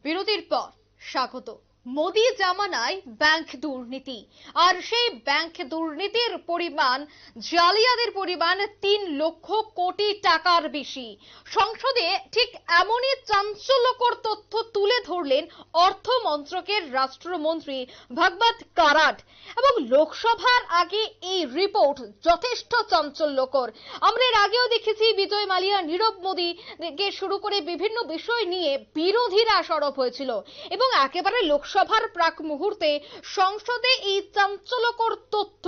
বিরতির পর স্বাগত। মোদি জামানায় ব্যাংক দুর্নীতি, আর সেই ব্যাংক দুর্নীতির পরিমাণ, জালিয়াতির পরিমাণ 3 লক্ষ কোটি টাকার বেশি। সংসদে ঠিক এমনই চাঞ্চল্যকর তথ্য তুলে ধরলেন অর্থ মন্ত্রকের রাষ্ট্রমন্ত্রী ভগবত কারাট, এবং লোকসভার আগে এই রিপোর্ট যথেষ্ট চাঞ্চল্যকর। আমরা এর আগেও দেখেছি বিজয় মালিয়া, নীরব মোদি থেকে শুরু করে বিভিন্ন বিষয় নিয়ে বিরোধীরা সরব হয়েছিল, এবং একেবারে লোকসভার প্রাক মুহূর্তে সংসদে এই চাঞ্চল্যকর তথ্য।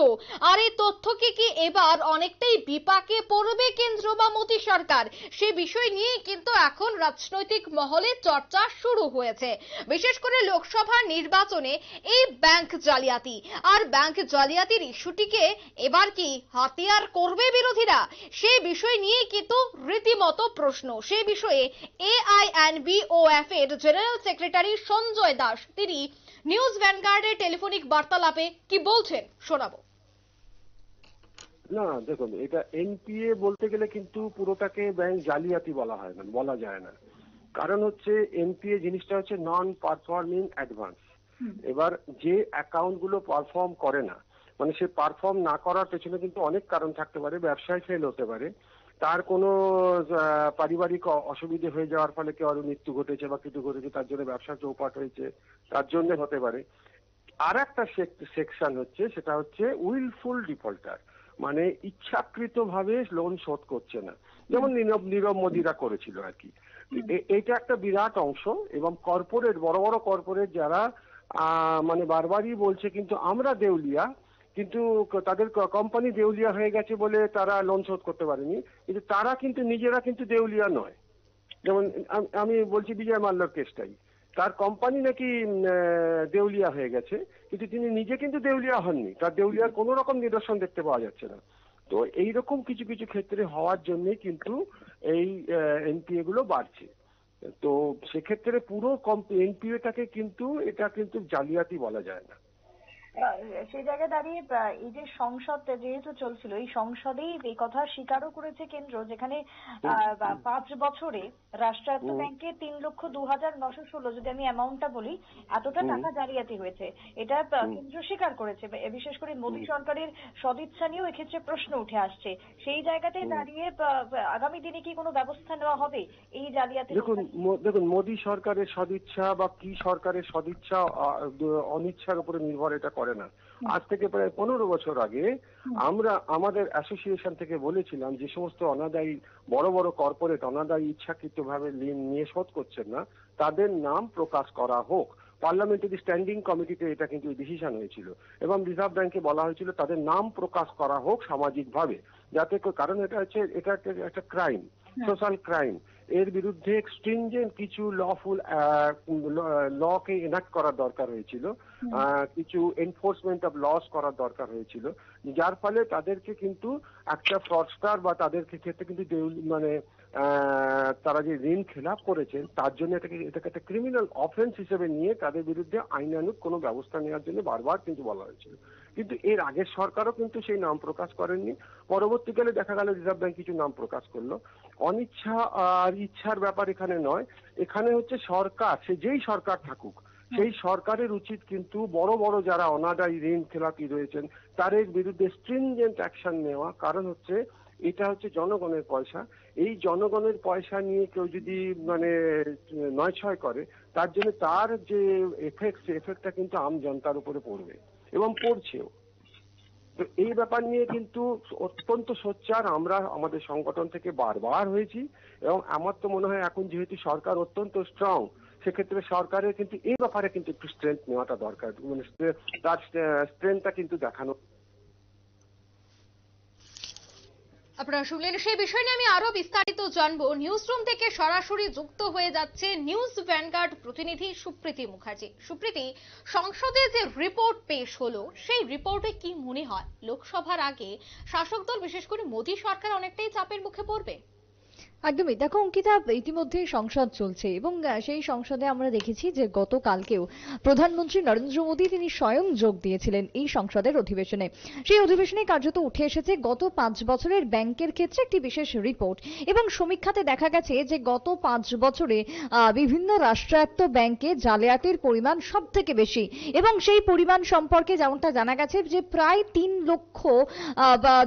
আর এই তথ্যকে কি এবার অনেকটাই বিপাকে পড়বে কেন্দ্র বা মোদী সরকার, সে বিষয় নিয়ে কিন্তু এখন রাজনৈতিক মহলে চর্চা শুরু হয়েছে। বিশেষ করে লোকসভা নির্বাচনে এই ব্যাংক জালিয়াতি আর ব্যাংক জালিয়াতির ইস্যুটিকে এবার কি হাতিয়ার করবে বিরোধীরা, সেই বিষয় নিয়ে কিন্তু রীতিমতো প্রশ্ন। সেই বিষয়ে AINBOF এর জেনারেল সেক্রেটারি সঞ্জয় দাস তিনি নিউজ ভ্যানগার্ডের টেলিফোনিক বার্তালাপে কি বলছেন শোনাবো। না দেখুন, এটা এনপিএ বলতে গেলে কিন্তু পুরোটাকে ব্যাংক জালিয়াতি বলা হয় না, বলা যায় না। কারণ হচ্ছে এনপিএ জিনিসটা হচ্ছে নন পারফর্মিং অ্যাডভান্স। এবার যে অ্যাকাউন্ট গুলো পারফর্ম করে না, মানে সে পারফর্ম না করার পেছনে কিন্তু অনেক কারণ থাকতে পারে। ব্যবসায় ফেল হতে পারে, তার কোনো পারিবারিক অসুবিধে হয়ে যাওয়ার ফলে কেউ আরো মৃত্যু ঘটেছে বা কিছু ঘটেছে, তার জন্য ব্যবসা চৌপাট হয়েছে, তার জন্য হতে পারে। আর একটা সেকশন হচ্ছে, সেটা হচ্ছে উইলফুল ডিফল্টার, মানে ইচ্ছাকৃতভাবে লোন শোধ করছে না, যেমন নীরব মোদিরা করেছিল আর কি। এটা একটা বিরাট অংশ। এবং কর্পোরেট, বড় বড় কর্পোরেট যারা মানে বারবারই বলছে কিন্তু আমরা দেউলিয়া, কিন্তু তাদের কোম্পানি দেউলিয়া হয়ে গেছে বলে তারা লোন শোধ করতে পারেনি, কিন্তু তারা কিন্তু নিজেরা কিন্তু দেউলিয়া নয়। যেমন আমি বলছি বিজয় মাল্যর কেসটাই, তার কোম্পানি নাকি দেউলিয়া হয়ে গেছে, কিন্তু তিনি নিজে কিন্তু দেউলিয়া হননি, তার দেউলিয়ার কোন রকম নিদর্শন দেখতে পাওয়া যাচ্ছে না। তো এইরকম কিছু কিছু ক্ষেত্রে হওয়ার জন্য কিন্তু এই এনপিএ গুলো বাড়ছে। তো সেক্ষেত্রে পুরো এনপিএটাকে কিন্তু এটা কিন্তু জালিয়াতি বলা যায় না। সেই জায়গায় দাঁড়িয়ে এই যে সংসদ যেহেতু চলছিল, এই সংসদেই এই কথা স্বীকারও করেছে কেন্দ্র, যেখানে 5 বছরে রাষ্ট্রায়ত্ত ব্যাংকে 3,02,916, যদি আমি অ্যামাউন্টটা বলি, এতটা টাকা জালিয়াতি হয়েছে। এটা কেন্দ্র স্বীকার করেছে। বিশেষ করে মোদী সরকারের সদিচ্ছা নিয়েও এক্ষেত্রে প্রশ্ন উঠে আসছে। সেই জায়গাতে দাঁড়িয়ে আগামী দিনে কি কোনো ব্যবস্থা নেওয়া হবে এই জালিয়াতি? দেখুন, মোদী সরকারের সদিচ্ছা বা কি সরকারের সদিচ্ছা অনিচ্ছার উপরে নির্ভর এটা করে না। আজ থেকে প্রায় 15 বছর আগে আমরা আমাদের অ্যাসোসিয়েশন থেকে বলেছিলাম যে সমস্ত অনাদায়ী বড় বড় কর্পোরেট অনাদায়ী ইচ্ছাকৃতভাবে ঋণ নিয়ে শোধ করছেন না, তাদের নাম প্রকাশ করা হোক। পার্লামেন্টারি স্ট্যান্ডিং কমিটিতে এটা কিন্তু ডিসিশন হয়েছিল, এবং রিজার্ভ ব্যাংকে বলা হয়েছিল তাদের নাম প্রকাশ করা হোক সামাজিকভাবে, যাতে, কারণ এটা হচ্ছে এটা একটা ক্রাইম, সোশ্যাল ক্রাইম। এর বিরুদ্ধে স্ট্রিনজেন্ট কিছু লকে এনাক্ট করার দরকার হয়েছিল, কিছু এনফোর্সমেন্ট অফ লস করার দরকার হয়েছিল, যার ফলে তাদেরকে কিন্তু একটা ফ্রডস্টার বা তাদের ক্ষেত্রে কিন্তু মানে তারা যে ঋণ খেলাপ করেছেন তার জন্য এটাকে একটা ক্রিমিনাল অফেন্স হিসেবে নিয়ে তাদের বিরুদ্ধে আইনানুগ কোনো ব্যবস্থা নেওয়ার জন্য বারবার কিন্তু বলা হয়েছিল। কিন্তু এর আগের সরকারও কিন্তু সেই নাম প্রকাশ করেননি। পরবর্তীকালে দেখা গেল রিজার্ভ ব্যাংক কিছু নাম প্রকাশ করলো। অনিচ্ছা আর ইচ্ছার ব্যাপার এখানে নয়, এখানে হচ্ছে সরকার, সে যেই সরকার থাকুক, সেই সরকারের উচিত কিন্তু বড় বড় যারা অনাদায়ী ঋণ খেলাপি রয়েছেন তাদের বিরুদ্ধে স্ট্রিনজেন্ট অ্যাকশন নেওয়া। কারণ হচ্ছে এটা হচ্ছে জনগণের পয়সা, এই জনগণের পয়সা নিয়ে কেউ যদি মানে নয়ছয় করে, তার জন্য তার যে এফেক্টটা কিন্তু আম জনতার উপরে পড়বে এবং পড়ছেও। তো এই ব্যাপার নিয়ে কিন্তু অত্যন্ত সোচ্চার আমরা আমাদের সংগঠন থেকে বারবার হয়েছি, এবং আমার তো মনে হয় এখন যেহেতু সরকার অত্যন্ত স্ট্রং, সেক্ষেত্রে সরকারের কিন্তু এই ব্যাপারে কিন্তু একটু স্ট্রেংথ নেওয়াটা দরকার, মানে তার স্ট্রেংথটা কিন্তু দেখানো। আপনারা শুনলেন, সেই বিষয় নিয়ে আমি আরো বিস্তারিত জানবো। নিউজ রুম থেকে সরাসরি যুক্ত হয়ে যাচ্ছে নিউজ ভ্যানগার্ড প্রতিনিধি সুপ্রীতি মুখার্জি। সুপ্রীতি, সংসদে যে রিপোর্ট পেশ হলো, সেই রিপোর্টে কি মনে হয় লোকসভার আগে শাসক দল বিশেষ করে মোদী সরকার অনেকটাই চাপের মুখে পড়বে? একদমই। দেখো অঙ্কিতা, ইতিমধ্যে সংসদ চলছে এবং সেই সংসদে আমরা দেখেছি যে গতকালকেও প্রধানমন্ত্রী নরেন্দ্র মোদী তিনি স্বয়ং যোগ দিয়েছিলেন এই সংসদের অধিবেশনে। সেই অধিবেশনে কার্যত উঠে এসেছে গত 5 বছরের ব্যাংকের ক্ষেত্রে একটি বিশেষ রিপোর্ট এবং সমীক্ষাতে দেখা গেছে যে গত 5 বছরে বিভিন্ন রাষ্ট্রায়ত্ত ব্যাংকে জালিয়াতির পরিমাণ সব থেকে বেশি এবং সেই পরিমাণ সম্পর্কে যেমনটা জানা গেছে যে প্রায় 3 লক্ষ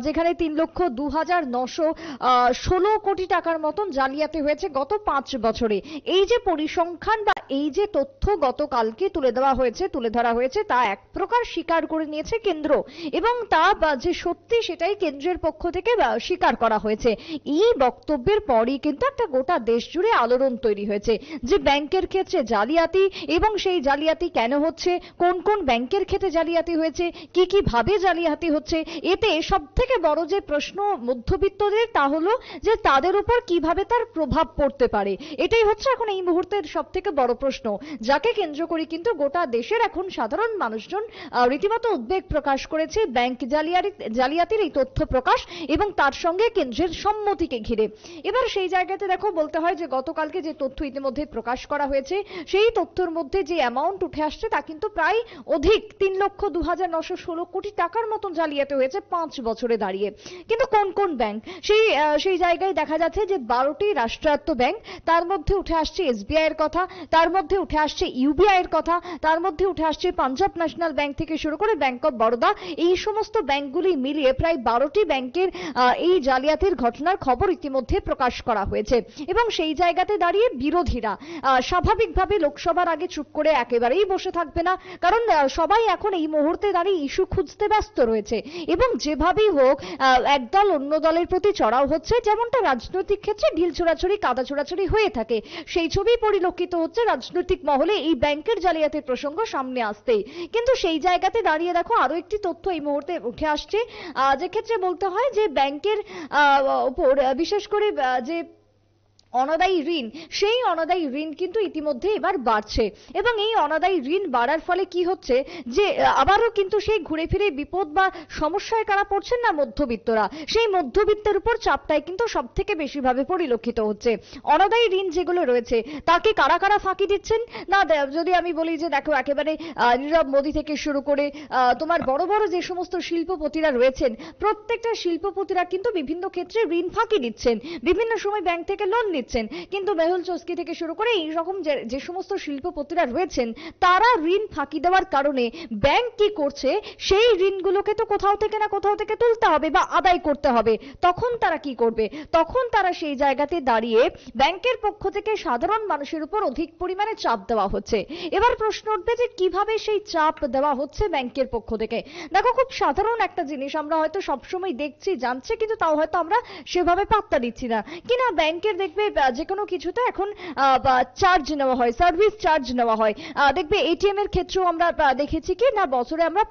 যেখানে 3,02,916 কোটি টাকার মতন জালিয়াতি হয়েছে গত 5 বছরে। এই যে পরিসংখ্যান বা এই যে তথ্য গতকালকে তুলে ধরা হয়েছে তা এক প্রকার স্বীকার করে নিয়েছে কেন্দ্র এবং তা যে সত্যি সেটাই কেন্দ্রের পক্ষ থেকে স্বীকার করা হয়েছে। এই বক্তব্যের পরই কিন্তু একটা গোটা দেশ জুড়ে আলোড়ন তৈরি হয়েছে যে ব্যাংকের ক্ষেত্রে জালিয়াতি এবং সেই জালিয়াতি কেন হচ্ছে, কোন কোন ব্যাংকের ক্ষেত্রে জালিয়াতি হয়েছে, কি কি ভাবে জালিয়াতি হচ্ছে। এতে সব থেকে বড় যে প্রশ্ন মধ্যবিত্তদের তা হলো যে তাদের উপর কিভাবে তার প্রভাব পড়তে পারে। এটাই হচ্ছে এখন এই মুহূর্তের সব থেকে বড় প্রশ্ন, যাকে কেন্দ্র করে কিন্তু গোটা দেশের এখন সাধারণ মানুষজন রীতিমতো উদ্বেগ প্রকাশ করেছে ব্যাংক জালিয়াতির এই তথ্য প্রকাশ এবং তার সঙ্গে কেন্দ্রের সম্মতিকে ঘিরে। এবার সেই জায়গাতে দেখো বলতে হয় যে গতকালকে যে তথ্য ইতিমধ্যে প্রকাশ করা হয়েছে সেই তথ্যের মধ্যে যে অ্যামাউন্ট উঠে আসছে তা কিন্তু প্রায় অধিক 3,02,916 কোটি টাকার মতন জালিয়াতি হয়েছে 5 বছরে দাঁড়িয়ে। কিন্তু কোন কোন ব্যাংক সেই জায়গায় দেখা যাচ্ছে যে 12টি রাষ্ট্রায়ত্ত ব্যাংক, তার মধ্যে উঠে আসছে এসবিআই এর কথা, তার মধ্যে উঠে আসছে ইউবিআই এর কথা, তার মধ্যে উঠে আসছে পাঞ্জাব ন্যাশনাল ব্যাংক থেকে শুরু করে ব্যাংক অফ বরোদা। এই সমস্ত ব্যাংকগুলি মিলিয়ে প্রায় 12টি ব্যাংকের এই জালিয়াতির ঘটনার খবর ইতিমধ্যে প্রকাশ করা হয়েছে এবং সেই জায়গাতে দাঁড়িয়ে বিরোধীরা স্বাভাবিকভাবে লোকসভার আগে চুপ করে একেবারেই বসে থাকবে না, কারণ সবাই এখন এই মুহূর্তে দাঁড়িয়ে ইস্যু খুঁজতে ব্যস্ত রয়েছে এবং যেভাবেই হোক একদল অন্য দলের প্রতি চড়াও হচ্ছে, যেমনটা রাজনৈতিক ক্ষেত্রে ঢিল ছোড়াছড়ি কাদা ছোড়াছড়ি হয়ে থাকে সেই ছবি পরিলক্ষিত হচ্ছে রাজনৈতিক মহলে এই ব্যাংকের জালিয়াতির প্রসঙ্গ সামনে আসতেই। কিন্তু সেই জায়গাতে দাঁড়িয়ে দেখো আরো একটি তথ্য এই মুহূর্তে উঠে আসছে, যে ক্ষেত্রে বলতে হয় যে ব্যাংকের উপর বিশেষ করে যে অনাদায়ী ঋণ, সেই অনাদায়ী ঋণ কিন্তু ইতিমধ্যে এবার বাড়ছে এবং এই অনাদায়ী ঋণ বাড়ার ফলে কি হচ্ছে যে আবারও কিন্তু সেই ঘুরে ফিরে বিপদ বা সমস্যায় কারা পড়ছেন না, মধ্যবিত্তরা। সেই মধ্যবিত্তের উপর চাপটাই কিন্তু সব থেকে বেশি ভাবে পরিলক্ষিত হচ্ছে। অনাদায়ী ঋণ যেগুলো রয়েছে তাকে কারা কারা ফাঁকি দিচ্ছেন না, যদি আমি বলি যে দেখো একেবারে নীরব মোদী থেকে শুরু করে তোমার বড় বড় যে সমস্ত শিল্পপতিরা রয়েছেন, প্রত্যেকটা শিল্পপতিরা কিন্তু বিভিন্ন ক্ষেত্রে ঋণ ফাঁকি দিচ্ছেন, বিভিন্ন সময় ব্যাংক থেকে লোন নিচ্ছেন। কিন্তু মেহুল চস্কি থেকে শুরু করে এই রকম যে সমস্ত শিল্পপতিরা রয়েছেন তারা ঋণ ফাঁকি দেওয়ার কারণে ব্যাংক কি করছে, সেই ঋণগুলোকে তো কোথাও থেকে না কোথাও থেকে তুলতে হবে বা আদায় করতে হবে। তখন তারা কি করবে, তখন তারা সেই জায়গাতে দাঁড়িয়ে ব্যাংকের পক্ষ থেকে সাধারণ মানুষের উপর অধিক পরিমাণে চাপ দেওয়া হচ্ছে। এবার প্রশ্ন উঠবে যে কিভাবে সেই চাপ দেওয়া হচ্ছে ব্যাংকের পক্ষ থেকে। দেখো খুব সাধারণ একটা জিনিস, আমরা হয়তো সবসময় দেখছি জানছি কিন্তু তাও হয়তো আমরা সেভাবে পাত্তা দিচ্ছি না কিনা। ব্যাংকের দেখবে যে কোনো কিছুতে এখন চার্জ নেওয়া হয়, সার্ভিস চার্জ নেওয়া হয়। দেখবে এটিএম এর ক্ষেত্রেও আমরা দেখেছি কি না, বছরে আমরা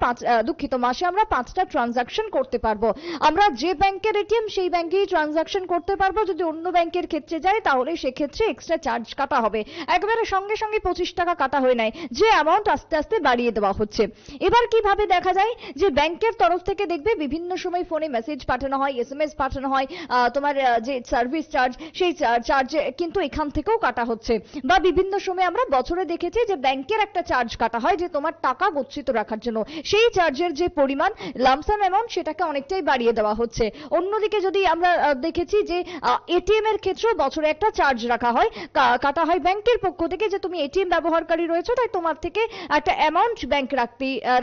মাসে আমরা 5টা ট্রানজাকশন করতে পারবো। আমরা যে ব্যাংকের এটিএম সেই ব্যাংকেই ট্রানজাকশন করতে পারবো। যদি অন্য ব্যাংকের ক্ষেত্রে যায় তাহলে সেক্ষেত্রে এক্সট্রা চার্জ কাটা হবে। একবারে সঙ্গে সঙ্গে 25 টাকা কাটা হয়ে নাই, যে অ্যামাউন্ট আস্তে আস্তে বাড়িয়ে দেওয়া হচ্ছে। এবার কিভাবে দেখা যায় যে ব্যাংকের তরফ থেকে দেখবে বিভিন্ন সময় ফোনে মেসেজ পাঠানো হয়, এসএমএস পাঠানো হয়, তোমার যে সার্ভিস চার্জ সেই চার্জ কিন্তু এখান থেকেও কাটা হচ্ছে। বা বিভিন্ন সময় আমরা বছরে দেখেছি যে ব্যাংকের একটা চার্জ কাটা হয় যে তোমার টাকা গচ্ছিত রাখার জন্য, সেই চার্জের যে পরিমাণ লামসাম অ্যামাউন্ট সেটাকে অনেকটাই বাড়িয়ে দেওয়া হচ্ছে। অন্যদিকে যদি আমরা দেখেছি যে এটিএম এর ক্ষেত্রেও বছরে একটা চার্জ রাখা হয়, কাটা হয় ব্যাংকের পক্ষ থেকে যে তুমি এটিএম ব্যবহারকারী রয়েছে তাই তোমার থেকে একটা অ্যামাউন্ট ব্যাংক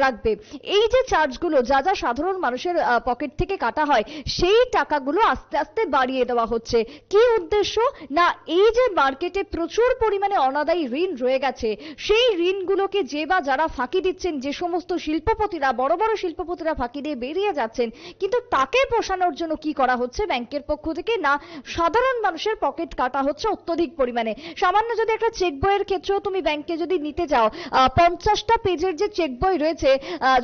রাখবে। এই যে চার্জগুলো যা যা সাধারণ মানুষের পকেট থেকে কাটা হয় সেই টাকাগুলো আস্তে আস্তে বাড়িয়ে দেওয়া হচ্ছে। কি উদ্দেশ্য না, এই যে মার্কেটে প্রচুর পরিমাণে অনাদায়ী ঋণ রয়ে গেছে সেই ঋণগুলোকে যে বা যারা ফাঁকি দিচ্ছেন, যে সমস্ত শিল্পপতিরা বড় বড় শিল্পপতিরা ফাঁকি দিয়ে বেরিয়ে যাচ্ছেন, কিন্তু তাকে পোষানোর জন্য কি করা হচ্ছে ব্যাংকের পক্ষ থেকে না, সাধারণ মানুষের পকেট কাটা হচ্ছে অত্যধিক পরিমাণে। সামান্য যদি একটা চেক বইয়ের ক্ষেত্রেও তুমি ব্যাংকে যদি নিতে যাও, 50টা পেজের যে চেক বই রয়েছে,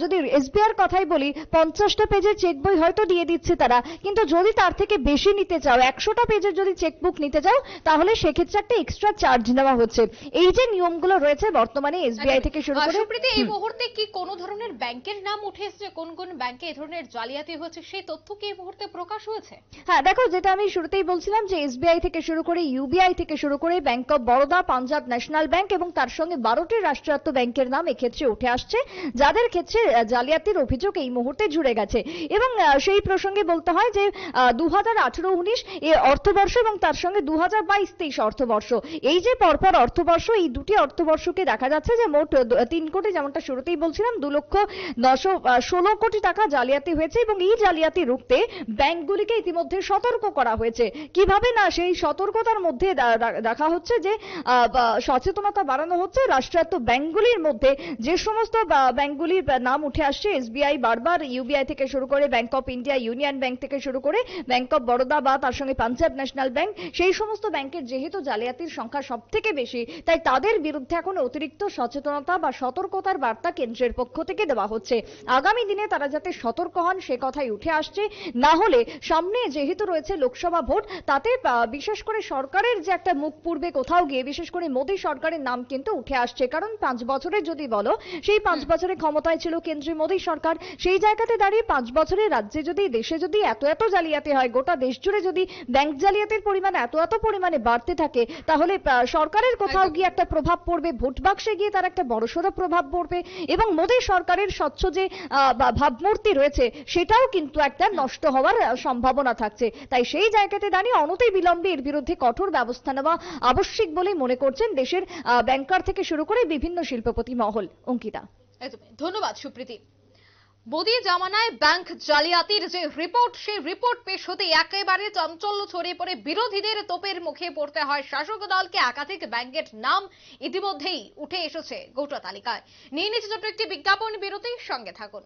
যদি এসবিআই এর কথাই বলি 50টা পেজের চেক বই হয়তো দিয়ে দিচ্ছে তারা, কিন্তু যদি তার থেকে বেশি নিতে চাও 100টা পেজের যদি চেকবুক নিতে যাও তাহলে সেক্ষেত্রে একটা এক্সট্রা চার্জ নেওয়া হচ্ছে। এই যে নিয়মগুলো রয়েছে বর্তমানে এসবিআই থেকে শুরু করে। সুপ্রীতি, এই মুহূর্তে কি কোনো ধরনের ব্যাংকের নাম উঠে এসেছে, কোন কোন ব্যাংকে এই ধরনের জালিয়াতি হয়েছে সেই তথ্য কি এই মুহূর্তে প্রকাশ হয়েছে? হ্যাঁ দেখো, যেটা আমি শুরুতেই বলছিলাম যে এসবিআই থেকে শুরু করে ইউবিআই থেকে শুরু করে bank of Baroda, Punjab national bank এবং তার সঙ্গে 12টি রাষ্ট্রায়ত্ত ব্যাংকের নাম এক্ষেত্রে উঠে আসছে, যাদের ক্ষেত্রে জালিয়াতির অভিযোগ এই মুহূর্তে জুড়ে গেছে। এবং সেই প্রসঙ্গে বলতে হয় যে 2018-19 অর্থবর্ষ এবং তার সঙ্গে 2022-23 অর্থবর্ষ, এই যে পরপর অর্থবর্ষ, এই দুটি অর্থবর্ষকে দেখা যাচ্ছে যে মোট 3 কোটি, যেমনটা শুরুতেই বলছিলাম, 2,916 কোটি টাকা জালিয়াতি হয়েছে। এবং এই জালিয়াতি রুখতে ব্যাংকগুলিকে ইতিমধ্যে সতর্ক করা হয়েছে। কিভাবে না, সেই সতর্কতার মধ্যে দেখা হচ্ছে যে সচেতনতা বাড়ানো হচ্ছে। রাষ্ট্রায়ত্ত ব্যাংকগুলির মধ্যে যে সমস্ত ব্যাংকগুলির নাম উঠে আসছে, এসবিআই বারবার, ইউবিআই থেকে শুরু করে bank of India, union bank থেকে শুরু করে ব্যাংক অফ বরোদা বা তার সঙ্গে পাঞ্জাব ন্যাশনাল ব্যাংক, সেই সমস্ত ব্যাংকের যেহেতু জালিয়াতির সংখ্যা সব থেকে বেশি, তাই তাদের বিরুদ্ধে এখন অতিরিক্ত সচেতনতা বা সতর্কতার বার্তা কেন্দ্রের পক্ষ থেকে দেওয়া হচ্ছে। আগামী দিনে তারা যাতে সতর্ক হন সে কথাই উঠে আসছে। না হলে সামনে যেহেতু রয়েছে লোকসভা ভোট, তাতে বিশেষ করে সরকারের যে একটা মুখ পূর্বে কোথাও গিয়ে বিশেষ করে মোদী সরকারের নাম কিন্তু উঠে আসছে। কারণ 5 বছরের যদি বলো, সেই 5 বছরে ক্ষমতায় ছিল কেন্দ্রে মোদী সরকার। সেই জায়গাতে দাঁড়িয়ে 5 বছরে রাজ্যে যদি, দেশে যদি এত জালিয়াতি হয়, গোটা দেশ জুড়ে যদি ব্যাংক জালিয়াতির পরিমাণ এত পরিমাণে বাড়তে থাকে, তাহলে সরকারের কোথাও গিয়ে একটা প্রভাব পড়বে, ভোট বাক্সে গিয়ে তার একটা বড়সড় প্রভাব পড়বে এবং মোদী সরকারের স্বচ্ছ যে ভাবমূর্তি রয়েছে সেটাও কিন্তু একটা নষ্ট হওয়ার সম্ভাবনা থাকছে। তাই সেই জায়গাতে দাঁড়িয়ে অনতি বিলম্বে এর বিরুদ্ধে কঠোর ব্যবস্থা নেওয়া আবশ্যিক বলে মনে করছেন দেশের ব্যাংকার থেকে শুরু করে বিভিন্ন শিল্পপতি মহল। অঙ্কিতা, ধন্যবাদ সুপ্রীতি। মোদী জামানায় ব্যাংক জালিয়াতির যে রিপোর্ট, সেই রিপোর্ট পেশ হতে একেবারে চাঞ্চল্য ছড়িয়ে পড়ে বিরোধীদের তোপের মুখে পড়তে হয় শাসক দলকে। একাধিক ব্যাংকের নাম ইতিমধ্যেই উঠে এসেছে গোটা তালিকায়। নিয়ে নিচ্ছে ছোট্ট একটি বিজ্ঞাপন বিরতির সঙ্গে থাকুন।